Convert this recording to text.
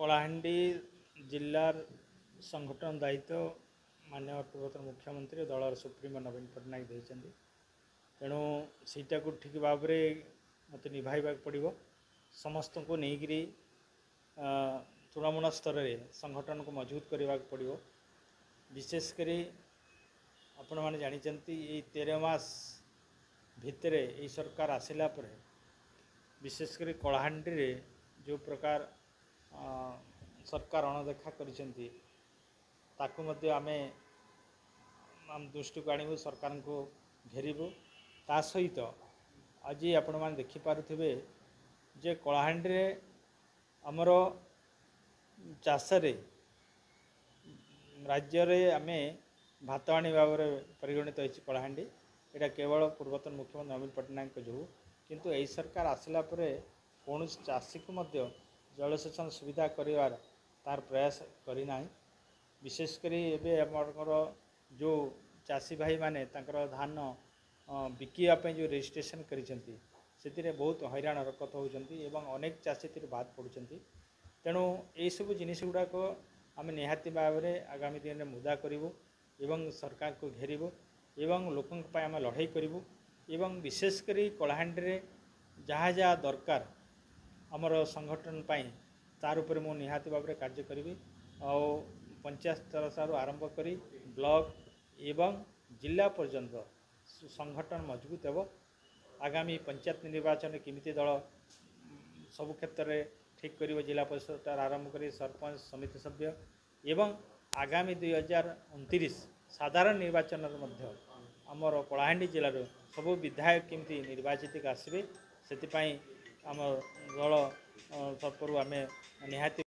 कलाहांडी जिलार संगठन दायित्व माननीय पूर्वतन मुख्यमंत्री दलर सुप्रीमो नवीन पट्टनायक देते तेणु सीटा को ठीक भाव में मत निभाइबा पड़ो समस्त को लेकिन तृणमूल स्तर में संगठन को मजबूत करने पड़ो विशेषकर आपण मैंने जानते ये 13 मास भितर ये सरकार आसला पर विशेषकर कलाहांडी रे जो प्रकार सरकार अणदेखा कर दृष्टि को आणबू सरकार को घेरबू ता सहित आज आपण मैंने देखिपे जे कलाहांडी रे आमर चाषरे राज्य रे आमे भातवाणी भाव में परिगणित हो कलाहांडी यहाँ केवल पूर्वतन मुख्यमंत्री नवीन पट्टनायक जो किंतु यही सरकार आसला कौन चाषी को जलसेचन सुविधा कर तार प्रयास करना विशेषकर एवं जो चाषी भाई माने धान बिकापी जो रजिस्ट्रेशन कर बहुत हैरान हरकत होती अनेक चाषी बाद पड़ुंट तेणु यही सब जिनिस गुड़ाक आम निहाती भाव में आगामी दिन में मुदा करूँ एवं सरकार को घेरबू एवं लोकों आम लड़ाई करूँ एवं विशेषकर कलाहांडी रे जहाँ जहाँ दरकार आमर संगठन तार उपर मु निहाती भाव में कार्य करी पंचायत स्तर आरंभ करी ब्लॉक एवं जिला पर्यंत संगठन मजबूत हो आगामी पंचायत निर्वाचन केमिति दल सबु क्षेत्र में ठीक कर जिला परिषद आरंभ कर सरपंच समिति सभ्य एवं आगामी 2029 साधारण निर्वाचन आमर कलाहांडी जिलार सबु विधायक केमती निर्वाचित आसवे से आम दल तरफ आम निहाती